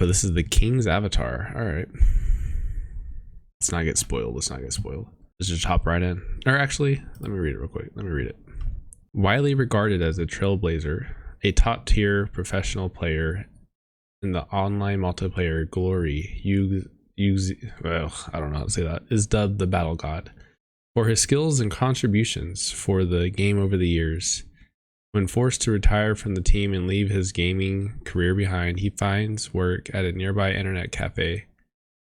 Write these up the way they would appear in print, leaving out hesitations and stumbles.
but this is the king's avatar. All right. Let's not get spoiled. Let's just hop right in. Or actually, let me read it real quick. Widely regarded as a trailblazer, a top-tier professional player in the online multiplayer Glory, I don't know how to say that, is dubbed the Battle God for his skills and contributions for the game over the years. When forced to retire from the team and leave his gaming career behind, he finds work at a nearby internet cafe.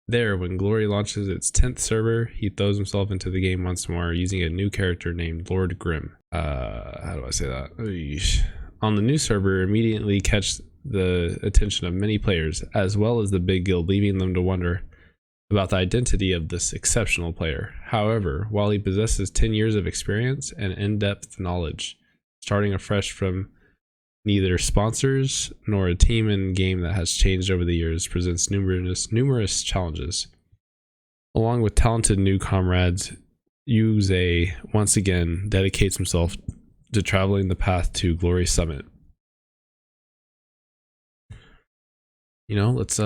There, when Glory launches its 10th server, he throws himself into the game once more, using a new character named Lord Grimm. How do I say that? Eesh. On the new server, immediately catch the attention of many players, as well as the big guild, leaving them to wonder about the identity of this exceptional player. However, while he possesses 10 years of experience and in-depth knowledge, starting afresh from neither sponsors nor a team and game that has changed over the years presents numerous challenges. Along with talented new comrades, Yuze once again dedicates himself to traveling the path to Glory Summit. You know, let's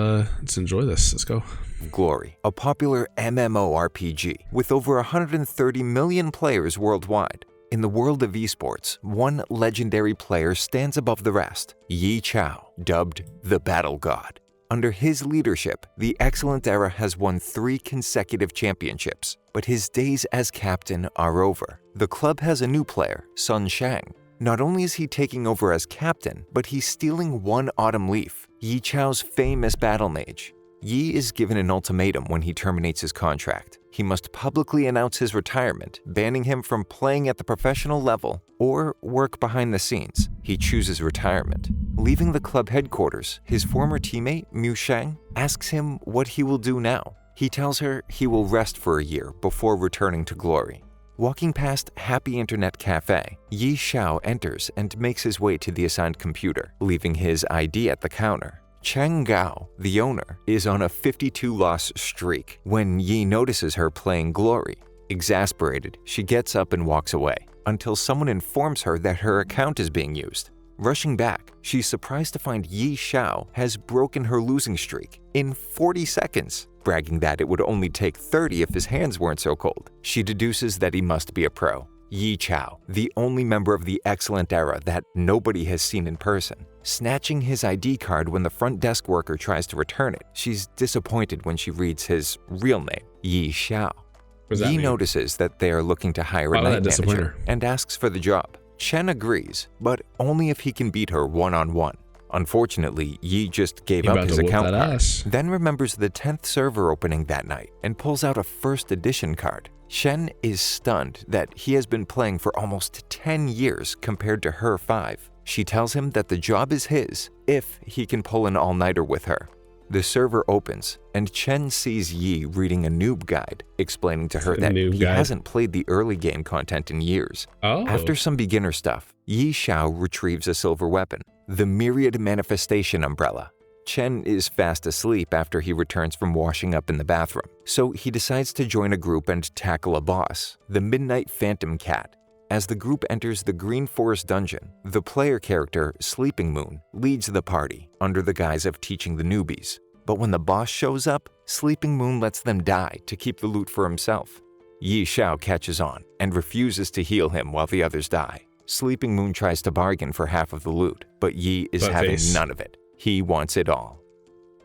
enjoy this. Let's go. Glory, a popular MMORPG with over 130 million players worldwide. In the world of esports, one legendary player stands above the rest, Yi Chao, dubbed the Battle God. Under his leadership, the Excellent Era has won 3 consecutive championships, but his days as captain are over. The club has a new player, Sun Shang. Not only is he taking over as captain, but he's stealing one autumn leaf, Yi Chao's famous battle mage. Yi is given an ultimatum when he terminates his contract. He must publicly announce his retirement, banning him from playing at the professional level or work behind the scenes. He chooses retirement. Leaving the club headquarters, his former teammate, Mu Sheng, asks him what he will do now. He tells her he will rest for a year before returning to Glory. Walking past Happy Internet Cafe, Yi Xiao enters and makes his way to the assigned computer, leaving his ID at the counter. Cheng Gao, the owner, is on a 52-loss streak when Yi notices her playing Glory. Exasperated, she gets up and walks away, until someone informs her that her account is being used. Rushing back, she's surprised to find Yi Xiao has broken her losing streak in 40 seconds, bragging that it would only take 30 if his hands weren't so cold. She deduces that he must be a pro. Yi Chao, the only member of the Excellent Era that nobody has seen in person. Snatching his ID card when the front desk worker tries to return it, she's disappointed when she reads his real name, Yi Xiao. Yi notices that they are looking to hire a night manager and asks for the job. Chen agrees, but only if he can beat her one-on-one. Unfortunately, Yi just gave up his account card, then remembers the 10th server opening that night and pulls out a first edition card. Shen is stunned that he has been playing for almost 10 years compared to her 5. She tells him that the job is his if he can pull an all-nighter with her. The server opens, and Chen sees Yi reading a noob guide, explaining to her that he hasn't played the early game content in years. After some beginner stuff, Yi Xiao retrieves a silver weapon, the Myriad Manifestation Umbrella. Chen is fast asleep after he returns from washing up in the bathroom, so he decides to join a group and tackle a boss, the Midnight Phantom Cat. As the group enters the Green Forest dungeon, the player character, Sleeping Moon, leads the party under the guise of teaching the newbies. But when the boss shows up, Sleeping Moon lets them die to keep the loot for himself. Yi Xiao catches on and refuses to heal him while the others die. Sleeping Moon tries to bargain for half of the loot, but Yi is having none of it. He wants it all.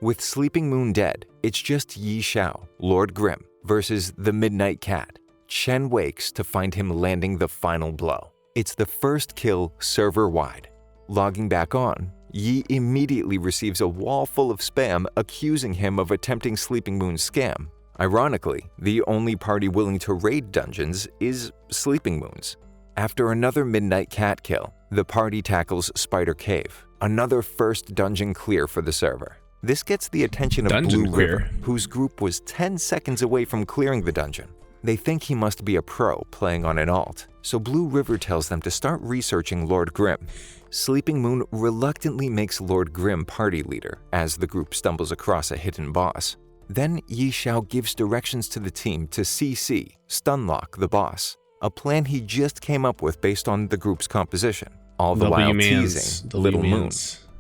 With Sleeping Moon dead, it's just Yi Xiao, Lord Grimm, versus the Midnight Cat. Chen wakes to find him landing the final blow. It's the first kill server-wide. Logging back on, Yi immediately receives a wall full of spam accusing him of attempting Sleeping Moon's scam. Ironically, the only party willing to raid dungeons is Sleeping Moon's. After another Midnight Cat kill, the party tackles Spider Cave, another first dungeon clear for the server. This gets the attention of Blue River, whose group was 10 seconds away from clearing the dungeon. They think he must be a pro playing on an alt, so Blue River tells them to start researching Lord Grimm. Sleeping Moon reluctantly makes Lord Grimm party leader as the group stumbles across a hidden boss. Then Yi Xiao gives directions to the team to CC, stunlock the boss, a plan he just came up with based on the group's composition, all the while teasing Little Moon.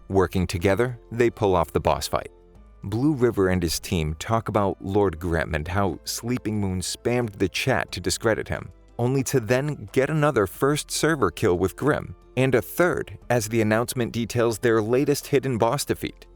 Working together, they pull off the boss fight. Blue River and his team talk about Lord Grimm and how Sleeping Moon spammed the chat to discredit him, only to then get another first server kill with Grimm, and a third as the announcement details their latest hidden boss defeat.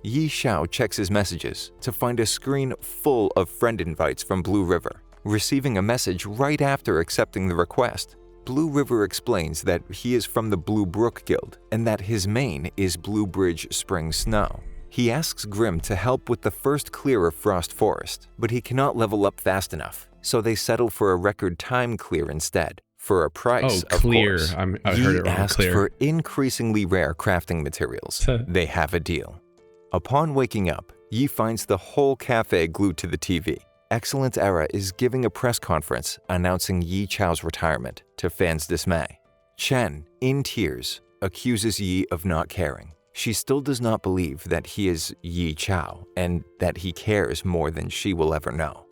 Yi Xiao checks his messages to find a screen full of friend invites from Blue River, receiving a message right after accepting the request. Blue River explains that he is from the Blue Brook Guild and that his main is Blue Bridge Spring Snow. He asks Grimm to help with the first clear of Frost Forest, but he cannot level up fast enough, so they settle for a record time clear instead. For a price, of course. I heard it wrong. Asks Clear. for increasingly rare crafting materials. They have a deal. Upon waking up, Yi finds the whole cafe glued to the TV. Excellent Era is giving a press conference announcing Yi Chao's retirement, to fans' dismay. Chen, in tears, accuses Yi of not caring. She still does not believe that he is Yi Chao and that he cares more than she will ever know.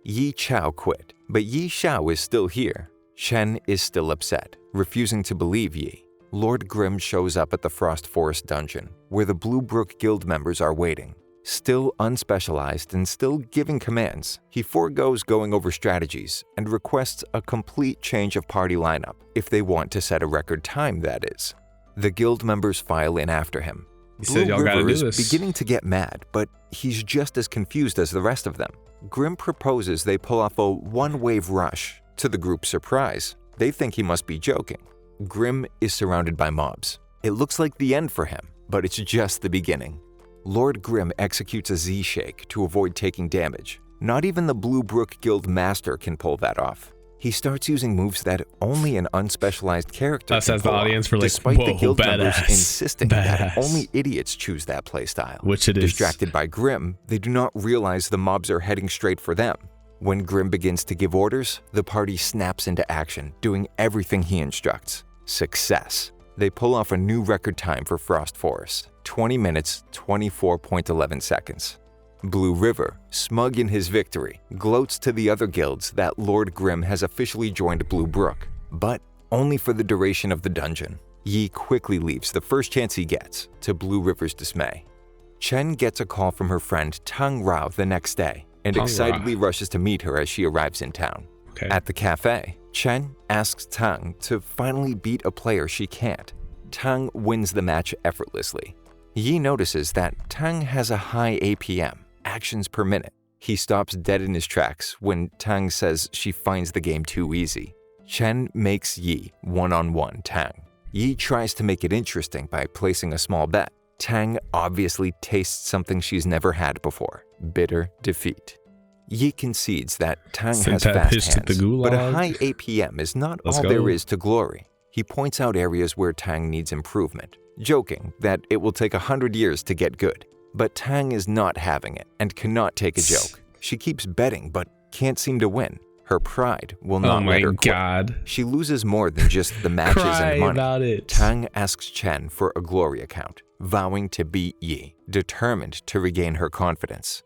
Yi Chao quit, but Yi Xiao is still here. Chen is still upset, refusing to believe Yi. Lord Grimm shows up at the Frost Forest dungeon, where the Blue Brook Guild members are waiting. Still unspecialized and still giving commands, he foregoes going over strategies and requests a complete change of party lineup, if they want to set a record time, that is. The guild members file in after him. Blue River is beginning to get mad, but he's just as confused as the rest of them. Grimm proposes they pull off a one-wave rush. To the group's surprise, they think he must be joking. Grimm is surrounded by mobs. It looks like the end for him, but it's just the beginning. Lord Grimm executes a Z-shake to avoid taking damage. Not even the Blue Brook Guild Master can pull that off. He starts using moves that only an unspecialized character Us can as the pull audience off, for like, despite whoa, the guild members badass. insisting that Badass. only idiots choose that playstyle. Which it is. Distracted by Grimm, they do not realize the mobs are heading straight for them. When Grimm begins to give orders, the party snaps into action, doing everything he instructs. Success. They pull off a new record time for Frost Forest, 20 minutes, 24.11 seconds. Blue River, smug in his victory, gloats to the other guilds that Lord Grimm has officially joined Blue Brook, but only for the duration of the dungeon. Yi quickly leaves the first chance he gets, to Blue River's dismay. Chen gets a call from her friend Tang Rao the next day, and excitedly rushes to meet her as she arrives in town. Okay. At the cafe, Chen asks Tang to finally beat a player she can't. Tang wins the match effortlessly. Yi notices that Tang has a high APM, actions per minute. He stops dead in his tracks when Tang says she finds the game too easy. Chen makes Yi one-on-one Tang. Yi tries to make it interesting by placing a small bet. Tang obviously tastes something she's never had before, bitter defeat. Yi concedes that Tang has fast hands, but a high APM is not all there is to glory. He points out areas where Tang needs improvement, joking that it will take 100 years to get good. But Tang is not having it and cannot take a joke. She keeps betting but can't seem to win. Her pride will not let her quit. God. She loses more than just the matches and money. About it. Tang asks Chen for a glory account, vowing to beat Yi, determined to regain her confidence.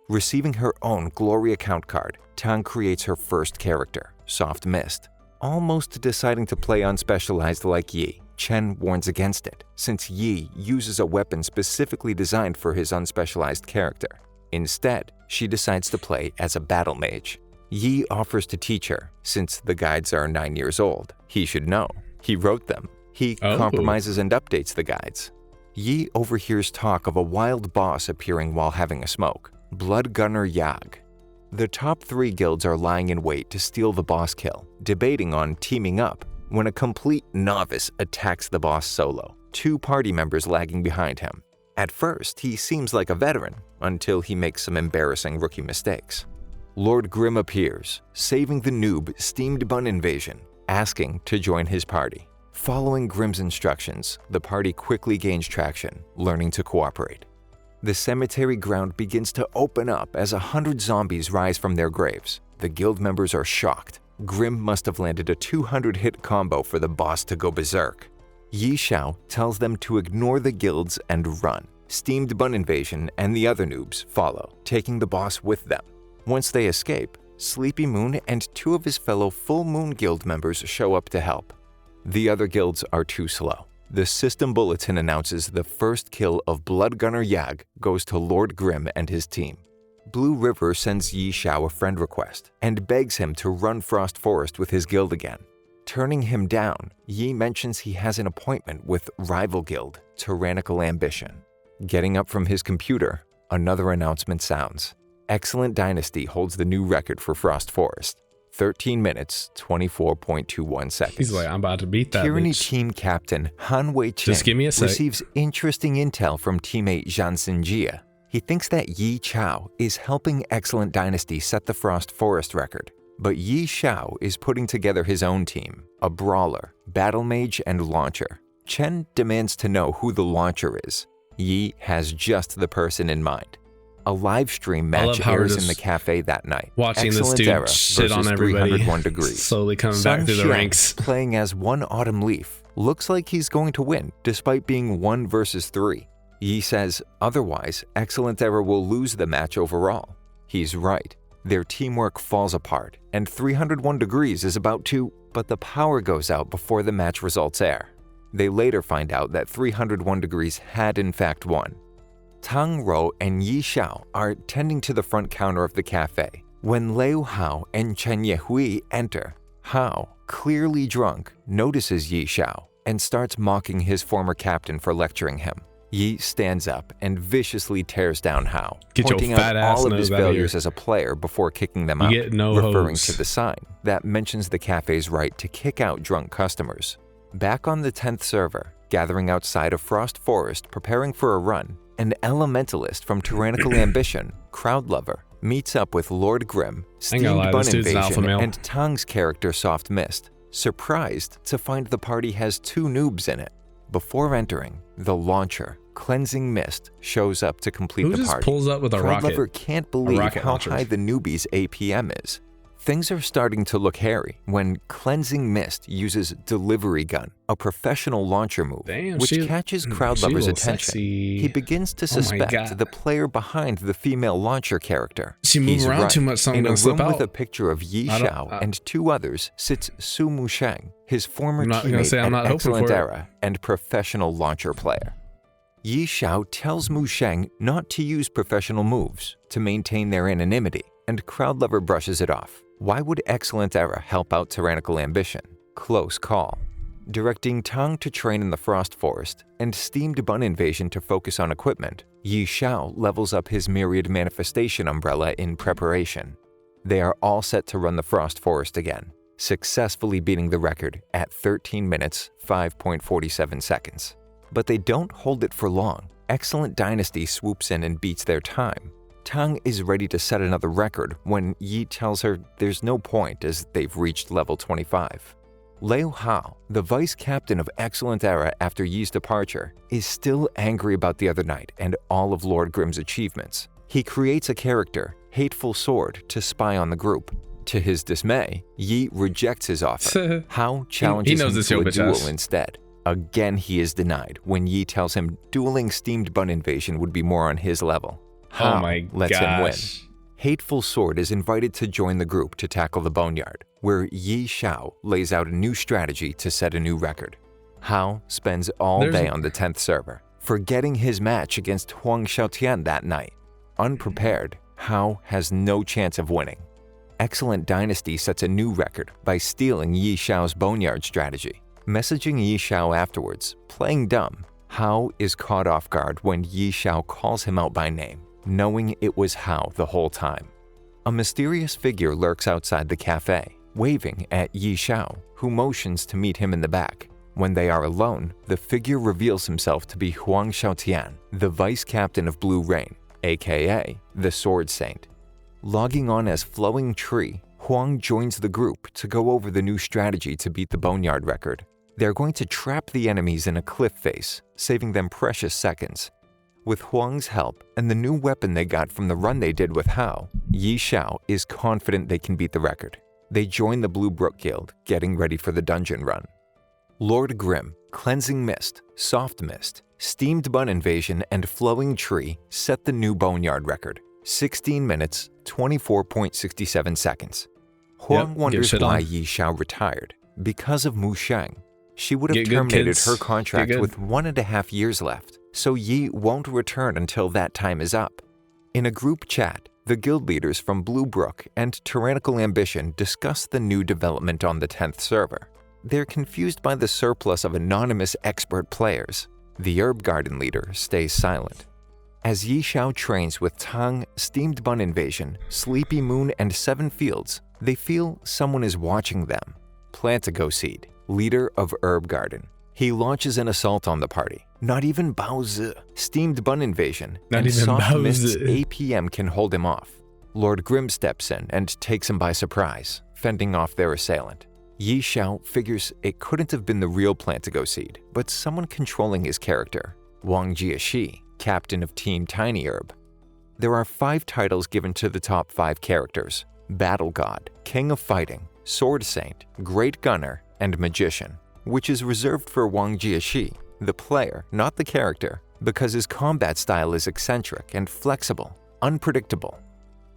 Receiving her own glory account card, Tang creates her first character, Soft Mist. Almost deciding to play unspecialized like Yi, Chen warns against it, since Yi uses a weapon specifically designed for his unspecialized character. Instead, she decides to play as a battle mage. Yi offers to teach her, since the guides are 9 years old. He should know. He wrote them. He compromises and updates the guides. Yi overhears talk of a wild boss appearing while having a smoke, Blood Gunner Yag. The top 3 guilds are lying in wait to steal the boss kill, debating on teaming up, when a complete novice attacks the boss solo, 2 party members lagging behind him. At first, he seems like a veteran, until he makes some embarrassing rookie mistakes. Lord Grimm appears, saving the noob Steamed Bun Invasion, asking to join his party. Following Grimm's instructions, the party quickly gains traction, learning to cooperate. The cemetery ground begins to open up as 100 zombies rise from their graves. The guild members are shocked. Grimm must have landed a 200-hit combo for the boss to go berserk. Yi Xiao tells them to ignore the guilds and run. Steamed Bun Invasion and the other noobs follow, taking the boss with them. Once they escape, Sleepy Moon and 2 of his fellow Full Moon Guild members show up to help. The other guilds are too slow. the system bulletin announces the first kill of Blood Gunner Yag goes to Lord Grimm and his team. Blue River sends Yi Xiao a friend request and begs him to run Frost Forest with his guild again. Turning him down, Yi mentions he has an appointment with rival guild, Tyrannical Ambition. Getting up from his computer, another announcement sounds. Excellent Dynasty holds the new record for Frost Forest. 13 minutes, 24.21 seconds. He's like, I'm about to beat that Tyranny bitch. team captain Han Wei Chen Just give me a sec. receives interesting intel from teammate Zhang Xinjia. He thinks that Yi Chao is helping Excellent Dynasty set the Frost Forest record. But Yi Xiao is putting together his own team, a brawler, battle mage, and launcher. Chen demands to know who the launcher is. Yi has just the person in mind. A live stream match airs in the cafe that night. Watching Excellent this Era dude shit on versus everybody. 301 degrees. Slowly coming Sun back through the Xiang, ranks. playing as one autumn leaf, looks like he's going to win despite being 1 versus 3. Yi says otherwise, Excellent Era will lose the match overall. He's right. Their teamwork falls apart, and 301 degrees is about to, but the power goes out before the match results air. They later find out that 301 degrees had in fact won. Tang Rou and Yi Xiao are tending to the front counter of the cafe when Liu Hao and Chen Yehui enter. Hao, clearly drunk, notices Yi Xiao and starts mocking his former captain for lecturing him. Yi stands up and viciously tears down Hao, Get your pointing fat out ass all of nose his out of failures here. as a player before kicking them You out, get no referring hose. to the sign that mentions the cafe's right to kick out drunk customers. Back on the 10th server, gathering outside of Frost Forest preparing for a run, an elementalist from Tyrannical Ambition, Crowdlover, meets up with Lord Grimm, Ain't gonna lie, Steamed Bun this dude's an alpha Invasion, male. and Tang's character Soft Mist, surprised to find the party has 2 noobs in it. Before entering, the launcher, Cleansing Mist, shows up to complete Who the just party. pulls up with a rocket? Crowdlover can't believe rocket how launcher. high the newbie's APM is. Things are starting to look hairy when Cleansing Mist uses Delivery Gun, a professional launcher move, Damn, which she- catches she a Crowdlover's little attention. sexy. He begins to Oh my suspect God. the player behind the female launcher character. She move He's around right. too much, something In a gonna slip room with out. a picture of Yi I don't- Xiao and 2 others sits Su Musheng, his former I'm not gonna teammate say I'm and not hoping Excellent for it. Era and professional launcher player. Yi Xiao tells Musheng not to use professional moves to maintain their anonymity, and Crowdlover brushes it off. Why would Excellent Era help out Tyrannical Ambition? Close call. Directing Tang to train in the Frost Forest and Steamed Bun Invasion to focus on equipment, Yi Xiao levels up his Myriad Manifestation umbrella in preparation. They are all set to run the Frost Forest again, successfully beating the record at 13 minutes, 5.47 seconds. But they don't hold it for long. Excellent Dynasty swoops in and beats their time. Tang is ready to set another record when Yi tells her there's no point as they've reached level 25. Liu Hao, the vice captain of Excellent Era after Yi's departure, is still angry about the other night and all of Lord Grimm's achievements. He creates a character, Hateful Sword, to spy on the group. To his dismay, Yi rejects his offer. Hao challenges knows him this, to yo, a bitch duel ass. instead. Again, he is denied when Yi tells him dueling Steamed Bun Invasion would be more on his level. Hao Oh my lets him win. gosh. Hateful Sword is invited to join the group to tackle the Boneyard, where Yi Xiao lays out a new strategy to set a new record. Hao spends all There's day a- on the 10th server, forgetting his match against Huang Xiaotian that night. Unprepared, Hao has no chance of winning. Excellent Dynasty sets a new record by stealing Yi Xiao's Boneyard strategy. Messaging Yi Xiao afterwards, playing dumb, Hao is caught off guard when Yi Xiao calls him out by name, knowing it was Hao the whole time. A mysterious figure lurks outside the cafe, waving at Yi Xiao, who motions to meet him in the back. When they are alone, the figure reveals himself to be Huang Xiaotian, the vice captain of Blue Rain, aka the Sword Saint. Logging on as Flowing Tree, Huang joins the group to go over the new strategy to beat the Boneyard record. They're going to trap the enemies in a cliff face, saving them precious seconds. With Huang's help and the new weapon they got from the run they did with Hao, Yi Xiao is confident they can beat the record. They join the Blue Brook Guild, getting ready for the dungeon run. Lord Grimm, Cleansing Mist, Soft Mist, Steamed Bun Invasion, and Flowing Tree set the new Boneyard record, 16 minutes, 24.67 seconds. Huang Yep, get wonders shit why on. Yi Xiao retired. Because of Mu Sheng. She would have Get good, terminated kids. her Get contract good. with 1.5 years left, so Yi won't return until that time is up. In a group chat, the guild leaders from Blue Brook and Tyrannical Ambition discuss the new development on the 10th server. They're confused by the surplus of anonymous expert players. The Herb Garden leader stays silent. As Yi Xiao trains with Tang, Steamed Bun Invasion, Sleepy Moon, and Seven Fields, they feel someone is watching them. Plantigo Seed, leader of Herb Garden. He launches an assault on the party. Not even Bao Zi, Steamed Bun Invasion, Not and even Soft Bao Mist's Zi. APM can hold him off. Lord Grimm steps in and takes him by surprise, fending off their assailant. Yi Xiao figures it couldn't have been the real Plantigo Seed, but someone controlling his character. Wang Jiaxi, captain of Team Tiny Herb. There are 5 titles given to the top 5 characters: Battle God, King of Fighting, Sword Saint, Great Gunner, and Magician, which is reserved for Wang Jiaxi, the player, not the character, because his combat style is eccentric and flexible, unpredictable.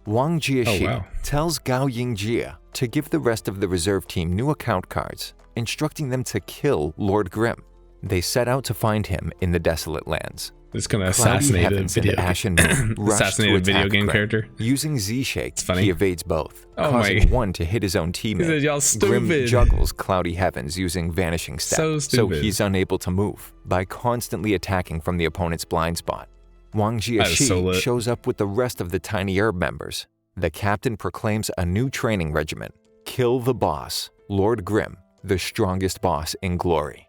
Wang Jiaxi tells Gao Yingjia to give the rest of the reserve team new account cards, instructing them to kill Lord Grimm. They set out to find him in the Desolate Lands. It's gonna Cloudy assassinate a heavens and video, ashen moon rush to assassinate a video attack game Grimm. character. Using Z-Shake, funny. he evades both, Oh causing my- one to hit his own He teammate. said, "Y'all Grimm stupid." juggles Cloudy Heavens using Vanishing Step, So stupid. he's unable to move by constantly attacking from the opponent's blind spot. Wang That is so Jiaxi lit. shows up with the rest of the Tiny Herb members. The captain proclaims a new training regimen: Kill the boss, Lord Grimm, the strongest boss in glory.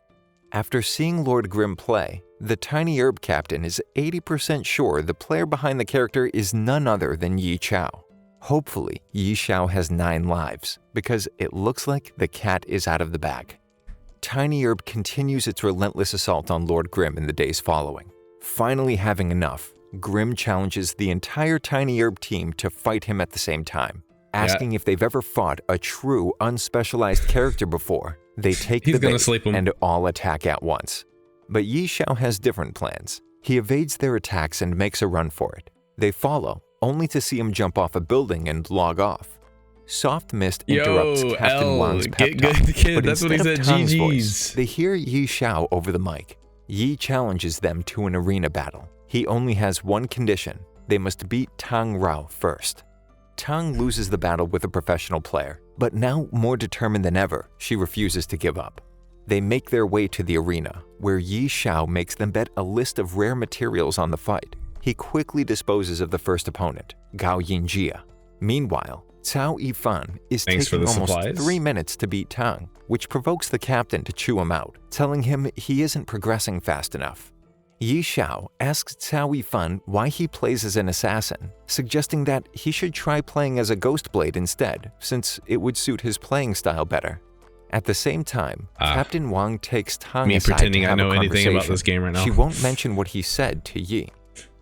After seeing Lord Grimm play, the Tiny Herb captain is 80% sure the player behind the character is none other than Yi Xiao. Hopefully, Yi Xiao has 9 lives, because it looks like the cat is out of the bag. Tiny Herb continues its relentless assault on Lord Grimm in the days following. Finally having enough, Grimm challenges the entire Tiny Herb team to fight him at the same time, asking if they've ever fought a true, unspecialized character before. They take He's the gonna bait sleep him. and all attack at once. But Yi Xiao has different plans. He evades their attacks and makes a run for it. They follow, only to see him jump off a building and log off. Soft Mist interrupts Captain L, Wang's pep get talk, good, kid. but That's what he instead of said, Tang's GG's. voice, they hear Yi Xiao over the mic. Yi challenges them to an arena battle. He only has one condition: they must beat Tang Rao first. Tang loses the battle with a professional player, but now more determined than ever, she refuses to give up. They make their way to the arena, where Yi Xiao makes them bet a list of rare materials on the fight. He quickly disposes of the first opponent, Gao Yingjia. Meanwhile, Cao Yifan is Thanks for taking the almost supplies. 3 minutes to beat Tang, which provokes the captain to chew him out, telling him he isn't progressing fast enough. Yi Xiao asks Cao Yifan why he plays as an assassin, suggesting that he should try playing as a ghost blade instead, since it would suit his playing style better. At the same time, Captain Wang takes Tang Me aside pretending to I have know a anything about conversation. this game right now. She won't mention what he said to Yi.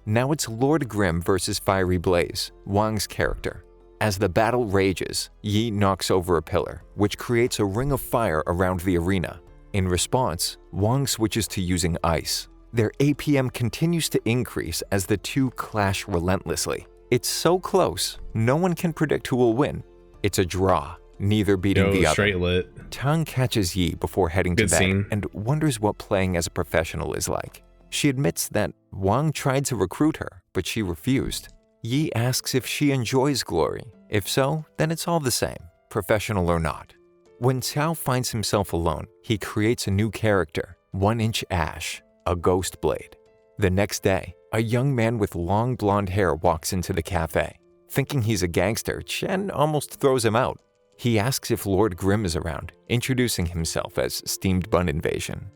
Now it's Lord Grimm versus Fiery Blaze, Wang's character. As the battle rages, Yi knocks over a pillar, which creates a ring of fire around the arena. In response, Wang switches to using ice. Their APM continues to increase as the two clash relentlessly. It's so close, no one can predict who will win. It's a draw, neither beating the other. Straight lit. Tang catches Yi before heading to Good bed scene. and wonders what playing as a professional is like. She admits that Wang tried to recruit her, but she refused. Yi asks if she enjoys glory. If so, then it's all the same, professional or not. When Cao finds himself alone, he creates a new character, 1-Inch Ash, a ghost blade. The next day, a young man with long blonde hair walks into the cafe. Thinking he's a gangster, Chen almost throws him out. He asks if Lord Grimm is around, introducing himself as Steamed Bun Invasion.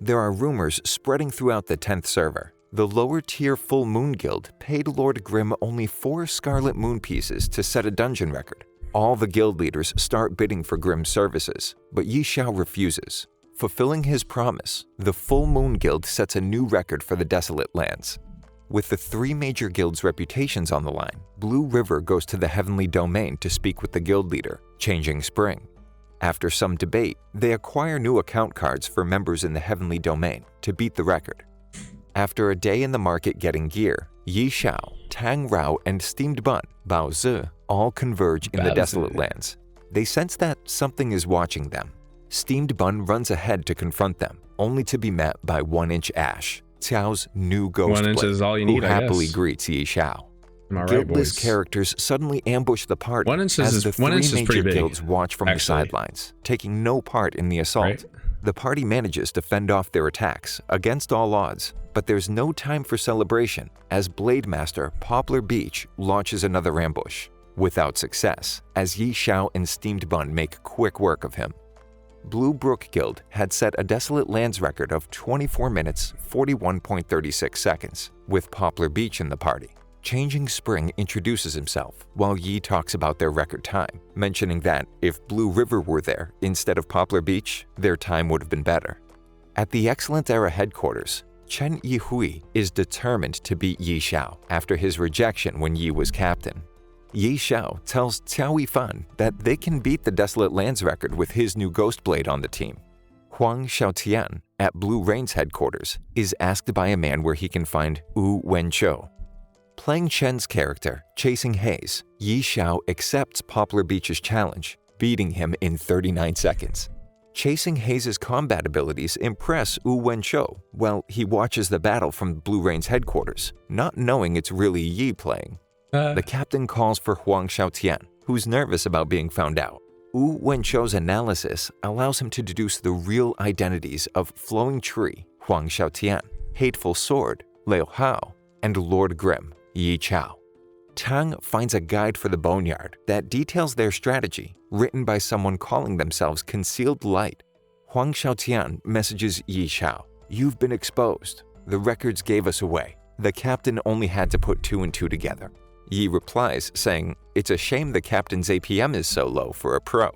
There are rumors spreading throughout the 10th server. The lower-tier Full Moon Guild paid Lord Grimm only 4 Scarlet Moon pieces to set a dungeon record. All the guild leaders start bidding for Grimm's services, but Yi Xiao refuses. Fulfilling his promise, the Full Moon Guild sets a new record for the Desolate Lands. With the 3 major guilds' reputations on the line, Blue River goes to the Heavenly Domain to speak with the guild leader, Changing Spring. After some debate, they acquire new account cards for members in the Heavenly Domain to beat the record. After a day in the market getting gear, Yi Xiao, Tang Rao, and Steamed Bun, Bao Zi, all converge in the Bao Desolate Zi. Lands. They sense that something is watching them. Steamed Bun runs ahead to confront them, only to be met by 1-inch Ash, Xiao's new ghost 1 inch blade, is all you who need, I happily guess. greets Yi Xiao. Am I right, Guildless boys? characters suddenly ambush the party 1 inch as is the 1 three inch is major pretty big, guilds watch from the actually. sidelines, taking no part in the assault. Right? The party manages to fend off their attacks against all odds, but there's no time for celebration as Blade Master Poplar Beach launches another ambush, without success, as Yi Xiao and Steamed Bun make quick work of him. Blue Brook Guild had set a Desolate Lands record of 24 minutes, 41.36 seconds, with Poplar Beach in the party. Changing Spring introduces himself, while Yi talks about their record time, mentioning that if Blue River were there instead of Poplar Beach, their time would have been better. At the Excellent Era headquarters, Chen Yihui is determined to beat Yi Xiao after his rejection when Yi was captain. Yi Xiao tells Qiao Yifan that they can beat the Desolate Lands record with his new Ghost Blade on the team. Huang Xiaotian, at Blue Rain's headquarters, is asked by a man where he can find Wu Wenqiu. Playing Chen's character, Chasing Haze, Yi Xiao accepts Poplar Beach's challenge, beating him in 39 seconds. Chasing Haze's combat abilities impress Wu Wenqiu while he watches the battle from Blue Rain's headquarters, not knowing it's really Yi playing. The captain calls for Huang Xiaotian, who's nervous about being found out. Wu Wenqiu's analysis allows him to deduce the real identities of Flowing Tree, Huang Xiaotian, Hateful Sword, Liu Hao, and Lord Grim, Yi Qiao. Tang finds a guide for the Boneyard that details their strategy, written by someone calling themselves Concealed Light. Huang Xiaotian messages Yi Xiao, "You've been exposed. The records gave us away. The captain only had to put 2 and 2 together." Yi replies, saying, "It's a shame the captain's APM is so low for a pro."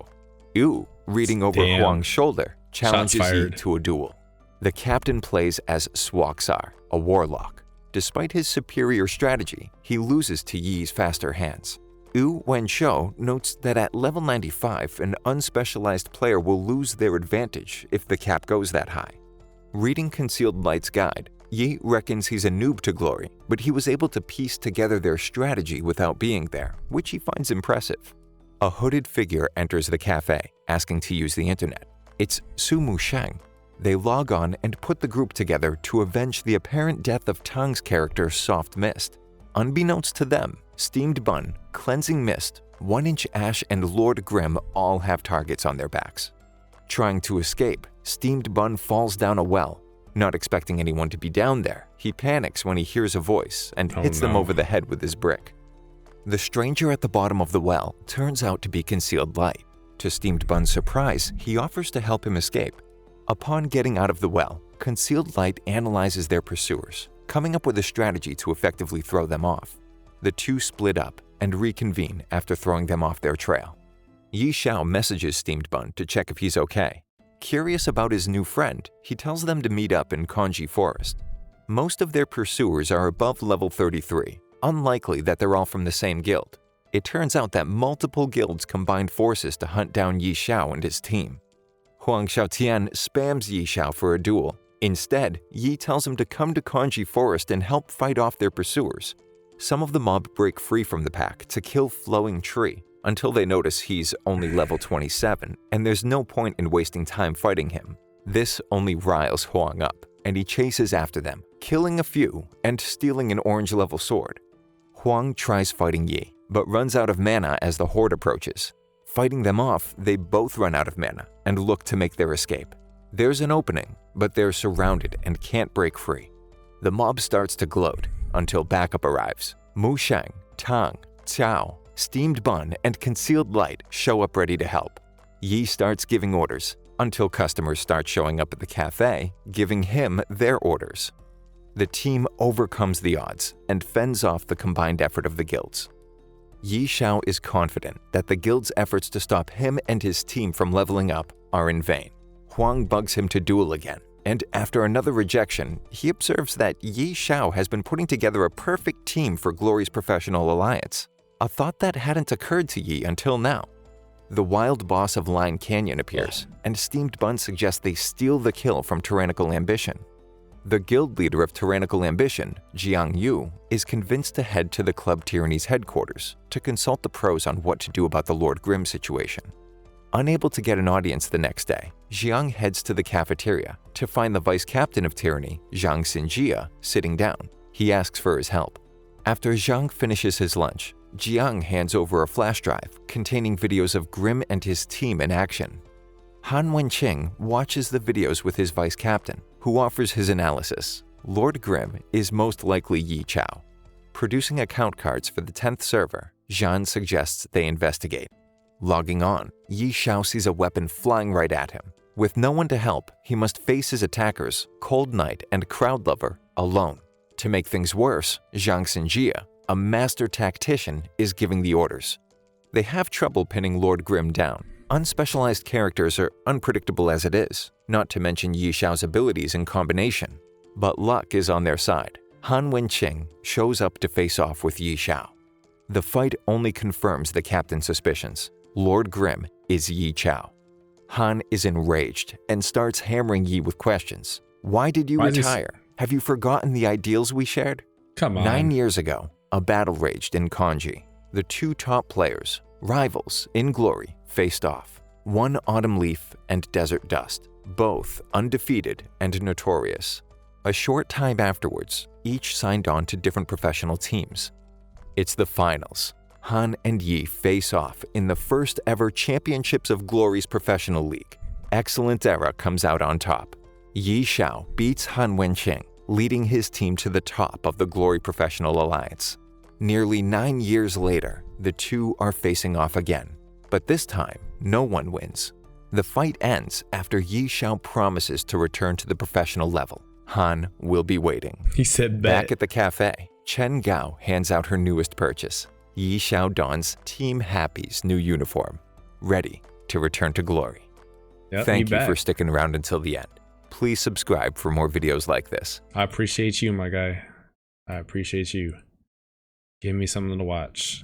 Yu, reading over Damn. Huang's shoulder, challenges Yi fired. to a duel. The captain plays as Swaksar, a warlock. Despite his superior strategy, he loses to Yi's faster hands. Wu Wenqiu notes that at level 95, an unspecialized player will lose their advantage if the cap goes that high. Reading Concealed Light's guide, Yi reckons he's a noob to glory, but he was able to piece together their strategy without being there, which he finds impressive. A hooded figure enters the cafe, asking to use the internet. It's Su Musheng. They log on and put the group together to avenge the apparent death of Tang's character Soft Mist. Unbeknownst to them, Steamed Bun, Cleansing Mist, 1-inch Ash, and Lord Grim all have targets on their backs. Trying to escape, Steamed Bun falls down a well. Not expecting anyone to be down there, he panics when he hears a voice and hits them over the head with his brick. The stranger at the bottom of the well turns out to be Concealed Light. To Steamed Bun's surprise, he offers to help him escape. Upon getting out of the well, Concealed Light analyzes their pursuers, coming up with a strategy to effectively throw them off. The two split up and reconvene after throwing them off their trail. Yi Xiao messages Steamed Bun to check if he's okay. Curious about his new friend, he tells them to meet up in Kanji Forest. Most of their pursuers are above level 33, unlikely that they're all from the same guild. It turns out that multiple guilds combined forces to hunt down Yi Xiao and his team. Huang Xiaotian spams Yi Xiao for a duel. Instead, Yi tells him to come to Kanji Forest and help fight off their pursuers. Some of the mob break free from the pack to kill Flowing Tree, until they notice he's only level 27, and there's no point in wasting time fighting him. This only riles Huang up, and he chases after them, killing a few and stealing an orange-level sword. Huang tries fighting Yi, but runs out of mana as the horde approaches. Fighting them off, they both run out of mana and look to make their escape. There's an opening, but they're surrounded and can't break free. The mob starts to gloat until backup arrives. Mu Sheng, Tang, Cao, Steamed Bun, and Concealed Light show up ready to help. Yi starts giving orders until customers start showing up at the cafe, giving him their orders. The team overcomes the odds and fends off the combined effort of the guilds. Yi Xiao is confident that the guild's efforts to stop him and his team from leveling up are in vain. Huang bugs him to duel again, and after another rejection, he observes that Yi Xiao has been putting together a perfect team for Glory's professional alliance, a thought that hadn't occurred to Yi until now. The wild boss of Line Canyon appears, and Steamed Bun suggests they steal the kill from Tyrannical Ambition. The guild leader of Tyrannical Ambition, Jiang Yu, is convinced to head to the Club Tyranny's headquarters to consult the pros on what to do about the Lord Grimm situation. Unable to get an audience the next day, Jiang heads to the cafeteria to find the vice captain of tyranny, Zhang Xinjia, sitting down. He asks for his help. After Zhang finishes his lunch, Jiang hands over a flash drive containing videos of Grimm and his team in action. Han Wenqing watches the videos with his vice captain, who offers his analysis. Lord Grimm is most likely Yi Chao. Producing account cards for the 10th server, Zhan suggests they investigate. Logging on, Yi Xiao sees a weapon flying right at him. With no one to help, he must face his attackers, Cold Knight and Crowd Lover, alone. To make things worse, Zhang Xinjia, a master tactician, is giving the orders. They have trouble pinning Lord Grimm down. Unspecialized characters are unpredictable as it is, not to mention Yi Xiao's abilities in combination. But luck is on their side. Han Wenqing shows up to face off with Yi Xiao. The fight only confirms the captain's suspicions. Lord Grimm is Yi Chao. Han is enraged and starts hammering Yi with questions. Why did you retire? Have you forgotten the ideals we shared? Come on. 9 years ago, a battle raged in Kanji. The two top players, rivals in glory, faced off. One Autumn Leaf and Desert Dust, both undefeated and notorious. A short time afterwards, each signed on to different professional teams. It's the finals. Han and Yi face off in the first ever Championships of Glory's professional league. Excellent Era comes out on top. Yi Xiao beats Han Wenqing, leading his team to the top of the Glory Professional Alliance. Nearly 9 years later, the two are facing off again. But this time, no one wins. The fight ends after Yi Xiao promises to return to the professional level. Han will be waiting. He said bet. Back at the cafe, Chen Gao hands out her newest purchase. Yi Xiao dons Team Happy's new uniform, ready to return to glory. Yep, Thank you for sticking around until the end. Please subscribe for more videos like this. I appreciate you, my guy. I appreciate you. Give me something to watch.